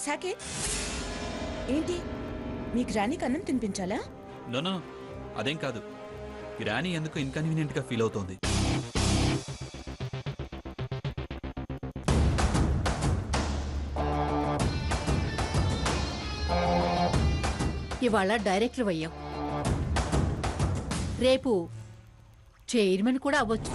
సాకేత్, ఏంటి మీ గ్రానీకి అన్నం తినిపించాలా? నో, అదేం కాదు. గ్రానీ ఎందుకు ఇన్కన్వీనియంట్ గా ఫీల్ అవుతోంది. ఇవాళ డైరెక్టర్ అయ్యాం, రేపు చైర్మన్ కూడా అవ్వచ్చు.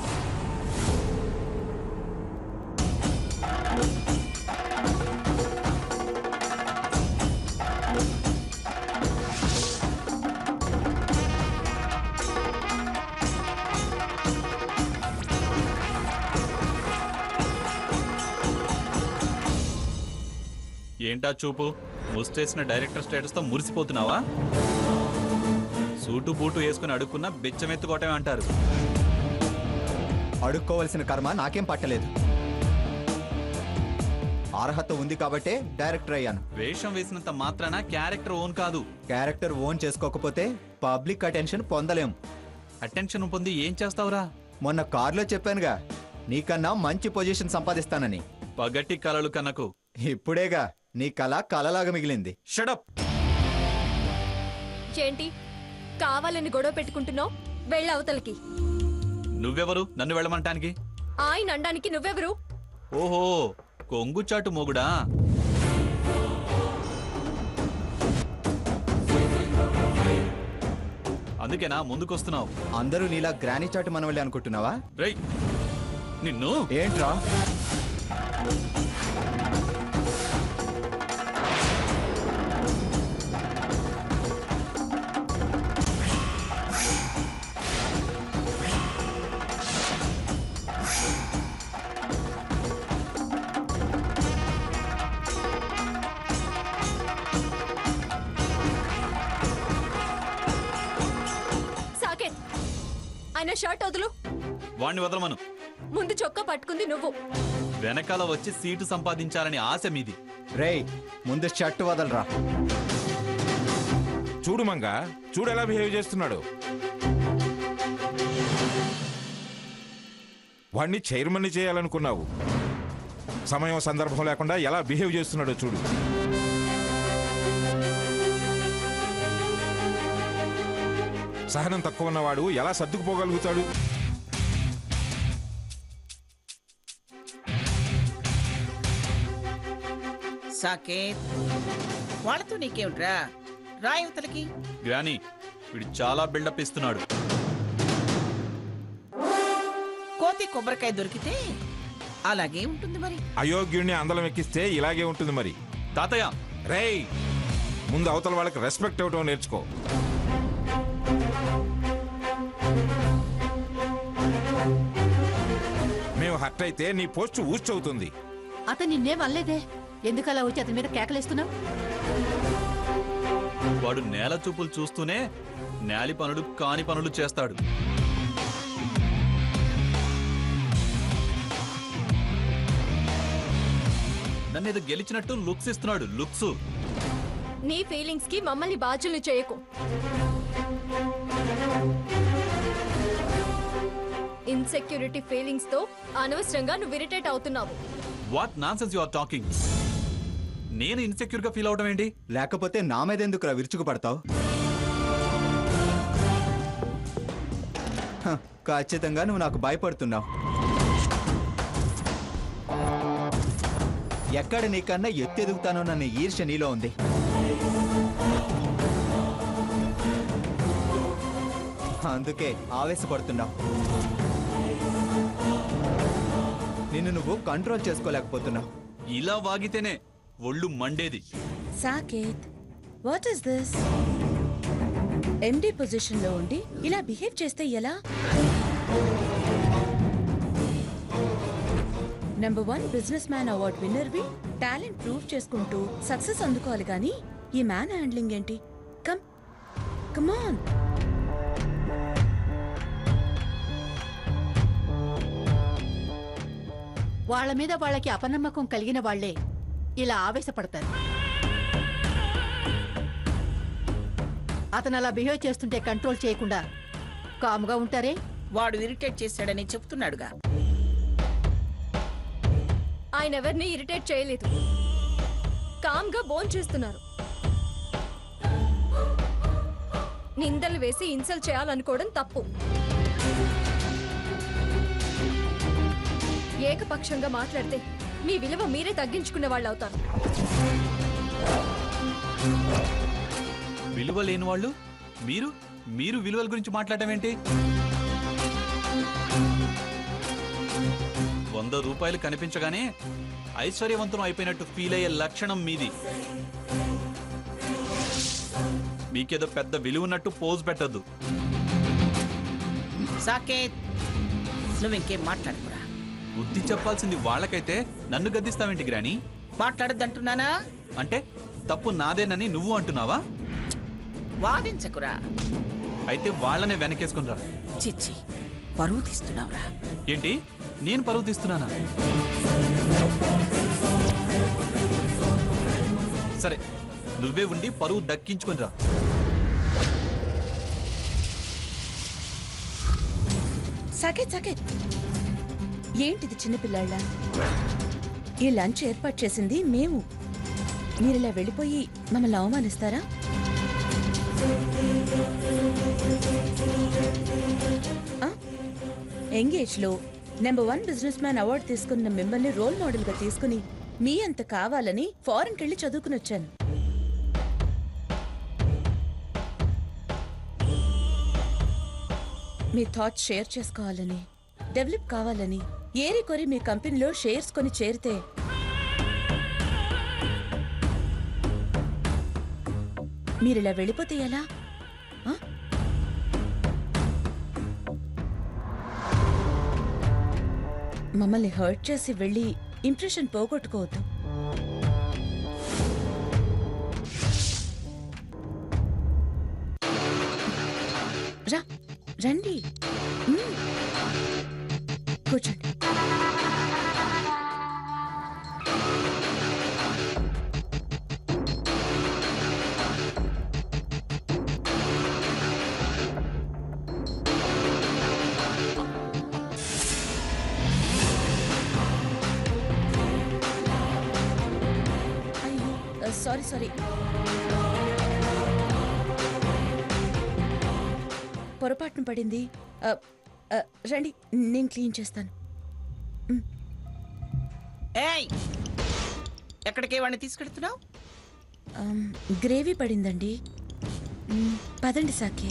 ఏంటా చూపు? ముస్టేసిన డైరెక్టర్ స్టేటస్ తో మురిసిపోతున్నావా? సూటు బూటు వేసుకుని అడుక్కున్నా బెచ్చమెత్తుకోవటమే అంటారు. అడుక్కోవలసిన కర్మ నాకేం పట్టలేదు. అర్హత ఉంది కాబట్టే డైరెక్టర్ అయ్యాను. వేషం వేసినంత మాత్రాన క్యారెక్టర్ ఓన్ కాదు. క్యారెక్టర్ ఓన్ చేసుకోకపోతే పబ్లిక్ అటెన్షన్ పొందలేం. అటెన్షన్ పొంది ఏం చేస్తావురా? మొన్న కారులో చెప్పానుగా, నీకన్నా మంచి పొజిషన్ సంపాదిస్తానని. పగటి కలలు కనకు. ఇప్పుడేగా నీ కళ కలలాగా మిగిలింది. షడప్. ఏంటి కావాలని గొడవ పెట్టుకుంటున్నావు? వెళ్ళ అవతలకి. నువ్వెవరు నన్ను వెళ్ళమంటానికి? ఆయన అనడానికి నువ్వెవరు? ఓహో, కొంగుచాటు మొగుడా? అందుకేనా ముందుకొస్తున్నావు? అందరూ నీలా గ్రానీ చాటు మనవళ్ళే అనుకుంటున్నావా? రై నిన్ను. ఏంట్రా? ఆయన షర్ట్ వదులు. వాణ్ణి వదలమను. ముందు చొక్కా పట్టుకుంది నువ్వు. వెనకాల వచ్చి సీటు సంపాదించాలని ఆశ మీది. రేయ్, ముందు షర్ట్ వదలరా. చూడు మంగా, చూడు ఎలా బిహేవ్ చేస్తున్నాడు. వాణ్ణి చైర్మన్ని చేయాలనుకున్నావు, సమయం సందర్భం లేకుండా ఎలా బిహేవ్ చేస్తున్నాడో చూడు. సహనం తక్కువ ఉన్నవాడు ఎలా సర్దుకుపోగలుగుతాడు? సాకేత్, వాళ్ళతో నీకేమిట్రా? రాయవతలకి. గ్రానీ, వీడు చాలా బిల్డప్ ఇస్తున్నాడు. కోతి కొబ్బరికాయ దొరికితే అలాగే ఉంటుంది మరి. అయోగ్యుణ్ణి అందలం ఎక్కిస్తే ఇలాగే ఉంటుంది మరి. తాతయ్య, రేయ్, ముందు అవతల వాళ్ళకి రెస్పెక్ట్ ఇవ్వటం నేర్చుకో. మేము హర్ట్ అయితే నీ పోస్ట్ ఊచవుతుంది. అతను నిన్నేం అనలేదే, ఎందుకలా వచ్చి అతని మీద కేకలేస్తున్నావు? వాడు నేల చూపులు చూస్తూనే నేలి పనులు కాని పనులు చేస్తాడు. నన్నేదో గెలిచినట్టు లుక్స్ ఇస్తున్నాడు. లుక్స్. నీ ఫీలింగ్స్ కి మమ్మల్ని బాధ్యులు చేయకు. ఇన్సెక్యూరిటీ ఫీలింగ్స్ తో అనవసరంగా నువ్వు ఇరిటేట్ అవుతున్నావు. What nonsense you are talking? నేను ఇన్సెక్యూర్ గా ఫీల్ అవడం ఏంటి? లేకపోతే నా మీద ఎందుకురా విరుచుకు పడతావు? ఖచ్చితంగా నువ్వు నాకు భయపడుతున్నావు. ఎక్కడ నీకన్నా ఎత్తెదుగుతానోనన్న ఈర్ష్య నీలో ఉంది. అందుకే ఆవేశపడుతున్నావు. నిన్ను నువ్వు కంట్రోల్ చేసుకోలేకపోతున్నావు. ఇలా వాగితేనే ఒళ్ళు మండేది. Saket, what is this? MD position లో ఉండి ఇలా బిహేవ్ చేస్తే ఎలా? Number 1 business man award winner వి టాలెంట్ ప్రూవ్ చేసుకుంటూ సక్సెస్ అందుకోవాలి గానీ ఈ మ్యాన్ హ్యాండ్లింగ్ ఏంటి? Come on. వాళ్ళ మీద వాళ్ళకి అపనమ్మకం కలిగిన వాళ్లే ఇలా ఆవేశపడతారు. అతను అలా బిహేవ్ చేస్తుంటే కంట్రోల్ చేయకుండా కాముగా ఉంటారే? వాడు ఇరిటేట్ చేశాడని చెప్తున్నాడుగా. ఆయన ఎవరిని ఇరిటేట్ చేయలేదు, కామ్గా బోన్ చేస్తున్నారు. నిందలు వేసి ఇన్సల్ట్ చేయాలనుకోవడం తప్పు. ఏకపక్షంగా మాట్లాడితే మీ విలువ మీరే తగ్గించుకునే వాళ్ళు అవుతారు. విలువ లేని వాళ్ళు మీరు మీరు విలువల గురించి మాట్లాడటం ఏంటి? 100 రూపాయలు కనిపించగానే ఐశ్వర్యవంతం అయిపోయినట్టు ఫీల్ అయ్యే లక్షణం మీది. మీకేదో పెద్ద విలువ ఉన్నట్టు పోజ్ పెట్టద్దు. సాకేత్, నువ్వు ఇంకేం మాట్లాడుకురా. బుద్ధి చెప్పాల్సింది వాళ్ళకైతే నన్ను గద్దిస్తావేంటి గ్రాని? మాట్లాడద్దంటున్నానా? అంటే తప్పు నాదేనని నువ్వు అంటున్నావా? వాదించకురా. అయితే వాళ్ళనే వెనకేసుకునిరా. చిచ్చి, పరువు తీస్తున్నావురా. ఏంటి, నేను పరువు తీస్తున్నానా? సరే, నువ్వే ఉండి పరువు దక్కించుకునిరా. సాకేత్ సాకేత్, ఏంటిది చిన్నపిల్లాళ్ళ? ఈ లంచ్ ఏర్పాటు చేసింది మేము. మీరిలా వెళ్ళిపోయి మమ్మల్ని అవమానిస్తారా? ఎంగేజ్లో నెంబర్ 1 బిజినెస్ మ్యాన్ అవార్డు తీసుకున్న మిమ్మల్ని రోల్ మోడల్గా తీసుకుని మీ అంత కావాలని ఫారెన్కి వెళ్ళి చదువుకుని వచ్చాను. మీ థాట్స్ షేర్ చేసుకోవాలని, డెవలప్ కావాలని ఏరి కొరి మీ కంపెనీలో షేర్స్ కొని చేరితే మీరిలా వెళ్ళిపోతే ఎలా? ఆ? మమ్మల్ని హర్ట్ చేసి వెళ్ళి ఇంప్రెషన్ పోగొట్టుకోవద్దు. రా, రండి, కూర్చోండి. అయ్యో, సారీ. పొరపాటున పడింది. రండి, నేను క్లీన్ చేస్తాను. ఏయ్, ఎక్కడికే వాడిని తీసుకెడుతున్నావు? గ్రేవీ పడిందండి. పదండి సాకే.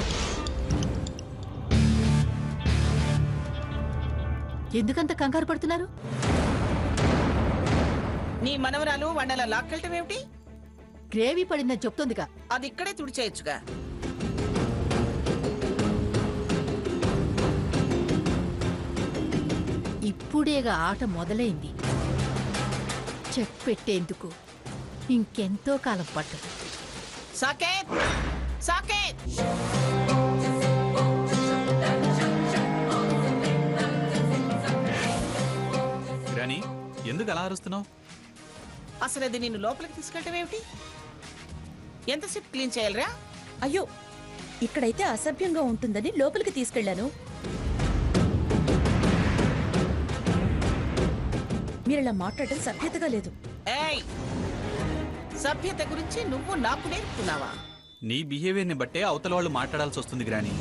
ఎందుకంత కంగారు పడుతున్నారు? నీ మనవరాలు వండలా లాక్కెళ్ళటం ఏమిటి? గ్రేవీ పడిందని చెప్తోందిగా. అది ఇక్కడే తుడిచేయచ్చుగా. ఇప్పుడేగా ఆట మొదలైంది. చెక్ పెట్టేందుకు ఇంకెంతో కాలం పట్టదు. సాకేత్, సాకేత్, గ్రాని, ఎందుకు అలా అరుస్తున్నావు? అసలు అది నిన్ను లోపలికి తీసుకెళ్ళటం ఏమిటి? ఎంతసేపు క్లీన్ చేయాలరా? అయ్యో, ఇక్కడైతే అసభ్యంగా ఉంటుందని లోపలికి తీసుకెళ్లాను. మీరిలా మాట్లాడటం సభ్యతగా లేదు. ఏయ్, సభ్యత గురించి నువ్వు నాకు నేర్పుతున్నావా? నీ బిహేవియర్ని బట్టే అవతల వాళ్ళు మాట్లాడాల్సి వస్తుంది గ్రాని.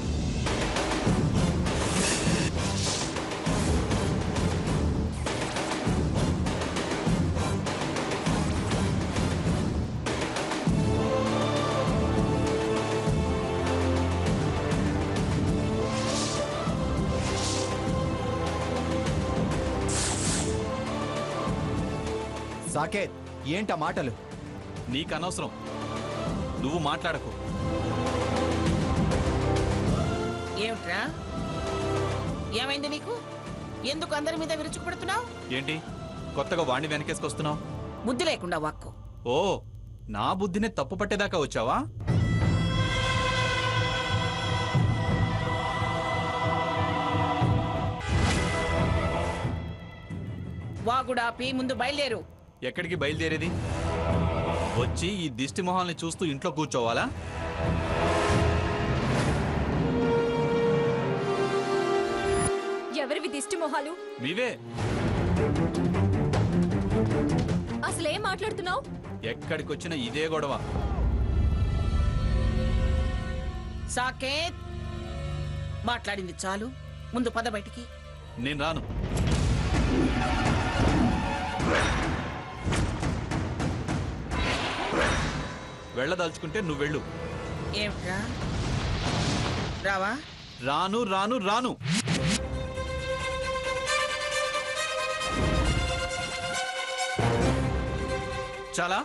సాకేత్, ఏంటా మాటలు? నీకు అనవసరం, నువ్వు మాట్లాడకు. ఏమిట్రా, ఏమైంది నీకు? ఎందుకు అందరి మీద విరుచుకుపడుతున్నావు? ఏంటి, కొత్తగా వాణ్ణి వెనకేసుకొస్తున్నావు? బుద్ధి లేకుండా వాక్కు. ఓ, నా బుద్ధినే తప్పు పట్టేదాకా వచ్చావా? వాగుడాపి ముందు బయలుదేరు. ఎక్కడికి బయలుదేరేది? వచ్చి ఈ దిష్టి మొహాల్ని చూస్తూ ఇంట్లో కూర్చోవాలా? ఎవరివి దిష్టి మొహాలు? మీవే. అసలేం మాట్లాడుతున్నావు? ఎక్కడికొచ్చినా ఇదే గొడవ. సాకేత్, మాట్లాడింది చాలు, ముందు పద బయటికి. నేను రాను. వెళ్ళదలుచుకుంటే నువ్వు వెళ్ళు. ఏమిట్రా, రావా? రాను రాను రాను. చాలా.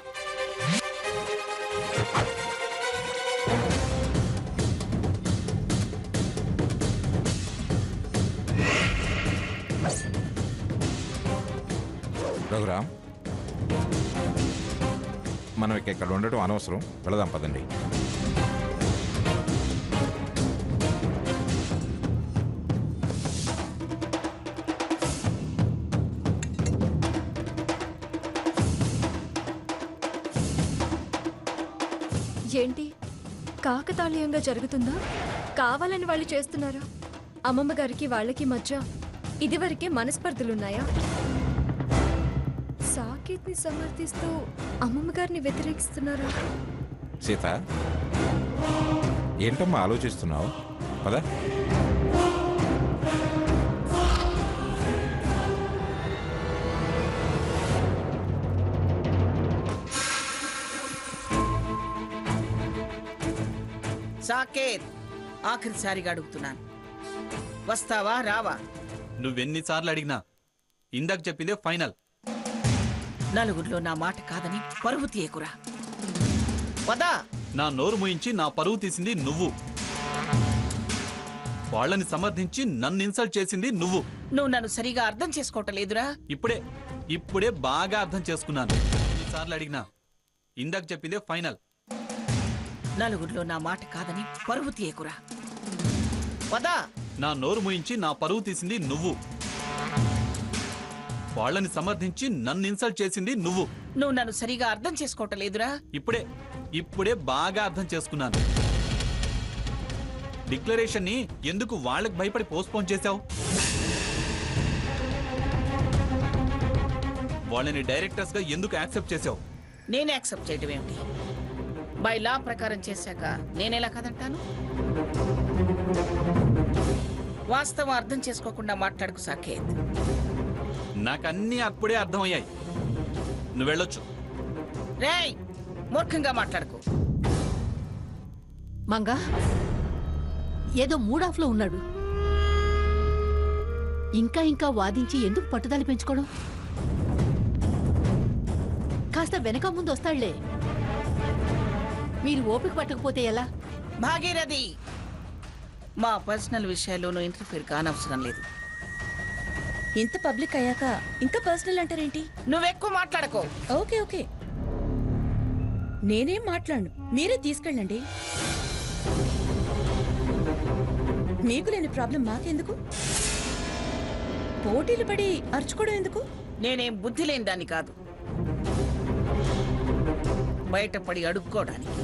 రఘురామ్, మనం ఇక్కడ ఉండటం అనవసరం, వెళదాం పదండి. ఏంటి కాకతాళీయంగా జరుగుతుందా? కావాలని వాళ్ళు చేస్తున్నారా? అమ్మమ్మ గారికి వాళ్ళకి మధ్య ఇదివరకే మనస్పర్ధలున్నాయా? సాకేత్ని సమర్థిస్తూ అమ్మమ్మ గారిని వ్యతిరేకిస్తున్నారా? సీత, ఏంటమ్మా ఆలోచిస్తున్నావు? పదా. సాకేత్, ఆఖరిసారిగా అడుగుతున్నాను, వస్తావా రావా? నువ్వెన్నిసార్లు అడిగినా ఇందాక చెప్పిందే ఫైనల్. నలుగురిలో నా మాట కాదని పరువు తీయకురా. వదా. నా నోరు మూయించి నా పరువు తీసింది నువ్వు. వాళ్ళని సమర్థించి నన్ను ఇన్సల్ట్ చేసింది నువ్వు. నువ్వు నన్ను సరిగా అర్థం చేసుకోవటం లేదురా. ఇప్పుడే బాగా అర్థం చేసుకున్నాను. ఎన్నిసార్లు అడిగినా ఇందాక చెప్పిందే ఫైనల్. నలుగురిలో నా మాట కాదని పరువు తీయకురా. వదా. నా నోరు మూయించి నా పరువు తీసింది నువ్వు. వాళ్ళని సమర్థించి నన్ను ఇన్సల్ట్ చేసింది నువ్వు. నువ్వు నన్ను సరిగా అర్థం చేసుకోవటం లేదురా. ఇప్పుడే బాగా అర్థం చేసుకున్నాను. డిక్లరేషన్ ని ఎందుకు వాళ్ళకి భయపడి పోస్ట్పోన్ చేశావు? వాళ్ళని డైరెక్టర్స్ గా ఎందుకు యాక్సెప్ట్ చేశావు? నేను యాక్సెప్ట్ చేయటం ఏమిటి? బై లా ప్రకారం చేశాక నేనెలా కదంటాను? వాస్తవం అర్థం చేసుకోకుండా మాట్లాడుకు సాకేత్. నాకన్నీ అప్పుడే అర్థమయ్యాయి. నువ్వు వెళ్ళొచ్చు. రేయ్, మూర్ఖంగా మాట్లాడుకో. మంగా ఏదో మూడాఫ్లో ఉన్నాడు. ఇంకా వాదించి ఎందుకు పట్టుదల పెంచుకోవడం? కాస్త వెనక ముందు వస్తాడులే. మీరు ఓపిక పట్టకపోతే ఎలా? భాగీరథి, మా పర్సనల్ విషయాల్లోనూ ఇంటర్ఫీర్ కానవసరం లేదు. ఇంత పబ్లిక్ అయ్యాక ఇంకా పర్సనల్ అంటారేంటి? నువ్వెక్కువ మాట్లాడకో. ఓకే, నేనేం మాట్లాడను, మీరే తీసుకెళ్ళండి. మీకు లేని ప్రాబ్లం మాకెందుకు? పోటీలు పడి అరుచుకోవడం ఎందుకు? నేనేం బుద్ధి లేని దాన్ని కాదు, బయటపడి అడుక్కోవడానికి.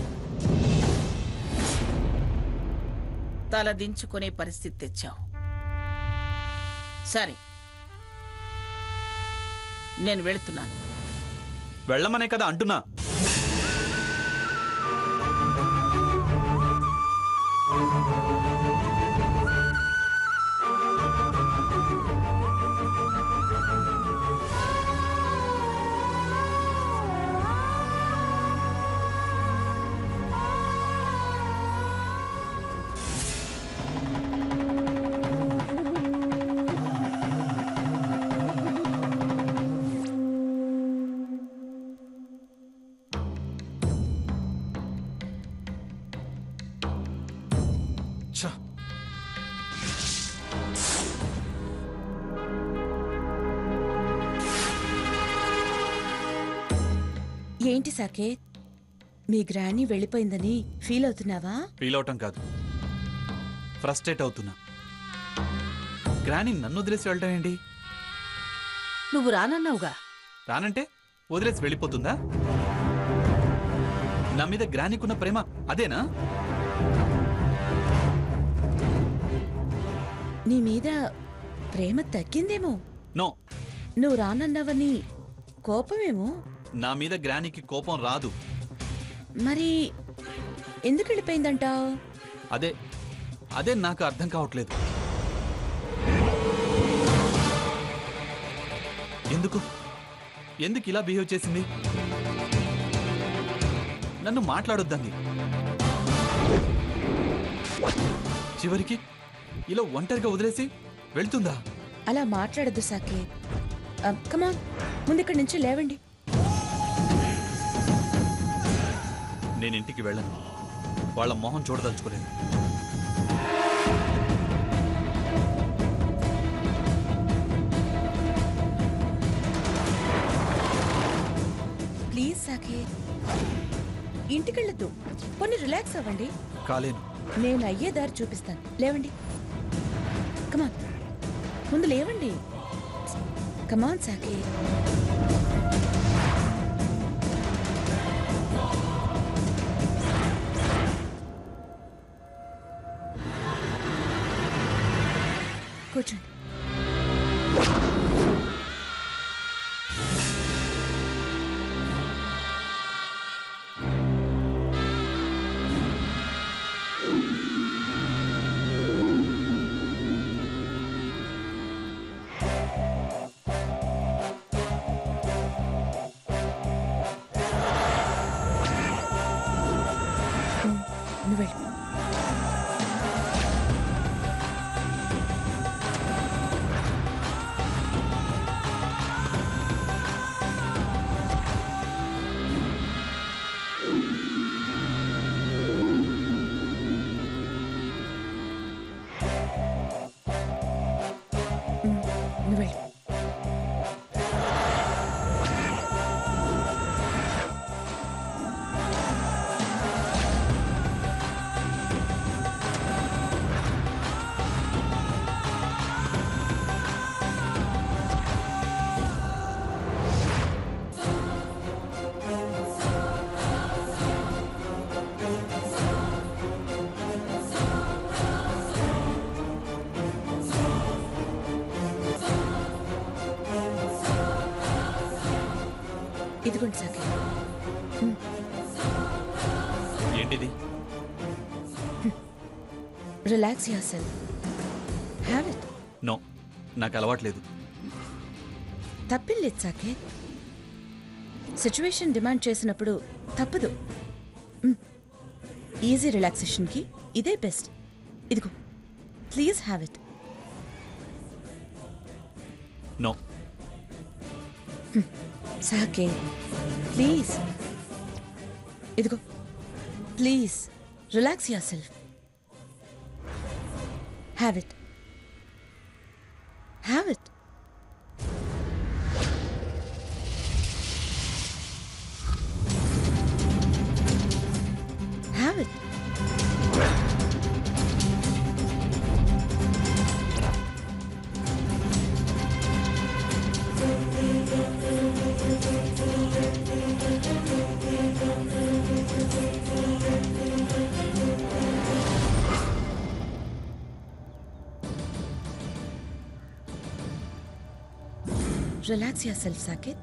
తల దించుకునే పరిస్థితి తెచ్చావు. సరే, నేను వెళుతున్నాను. వెళ్ళమనే కదా అంటున్నా. ఛ! ఏంటి సాకేత్, మీ గ్రాని వెళ్ళిపోయిందని ఫీల్ అవుతున్నావా? ఫీల్ అవటం కాదు, ఫ్రస్ట్రేట్ అవుతున్నా. గ్రాని నన్ను వదిలేసి వెళ్ళటం ఏంటి? నువ్వు రానన్నావుగా. రానంటే వదిలేసి వెళ్ళిపోతుందా? నా మీద గ్రానికున్న ప్రేమ అదేనా? నీ మీద ప్రేమ తగ్గిందేమో. నో, నువ్వు రానన్నవని కోపమేమో. నా మీద గ్రానీకి కోపం రాదు. మరి ఎందుకు వెళ్ళిపోయిందంటావు? అదే అదే నాకు అర్థం కావట్లేదు. ఎందుకు ఎందుకు ఇలా బిహేవ్ చేసింది? నన్ను మాట్లాడొద్దంది. చివరికి ఇలా ఒంటరిగా వదిలేసి వెళ్తుందా? అలా మాట్లాడద్దు సాకేత్. కమాన్, ముందు ఇక్కడి నుంచి లేవండి. నేను ఇంటికి వెళ్ళను. వాళ్ళ మొహం చూడదలుచుకోలేదు. ప్లీజ్ సాకేత్, ఇంటికెళ్ళొద్దు. కొన్ని రిలాక్స్ అవ్వండి. కాలేను. నేను అయ్యే దారి చూపిస్తాను. లేవండి. కమాన్, ముందు లేవండి. కమాన్ సాకేత్. కూర్చోండి. నువ్వు వెళ్ళు. నువ్వు వెళ్ళు. ఇదిగోండి సాకేత్. ఏంటిది? Relax yourself. Have it. No, నాకు అలవాట్లేదు. తప్పేం లేదు సాకేత్. సిచ్యువేషన్ డిమాండ్ చేసినప్పుడు తప్పదు. ఈజీ రిలాక్సేషన్కి ఇదే బెస్ట్. ఇదిగో, please have it. No. Saket, please. ఇదిగో, please relax yourself. Have it. Have it. Have it. Relax yourself, Sakit.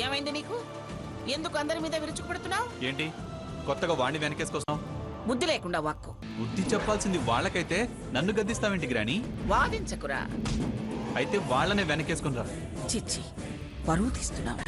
ఏమైంది నీకు? ఎందుకు అందరి మీద విరుచుకుపడుతున్నావు? ఏంటి కొత్తగా వాణ్ణి వెనకేసుకొస్తాం? బుద్ధి లేకుండా వాక్కు. బుద్ధి చెప్పాల్సింది వాళ్ళకైతే నన్ను గద్దిస్తావేంటి గ్రాని? వాదించకురా. అయితే వాళ్ళనే వెనకేసుకుని రా. చిచ్చి, పరువు తీస్తున్నావా?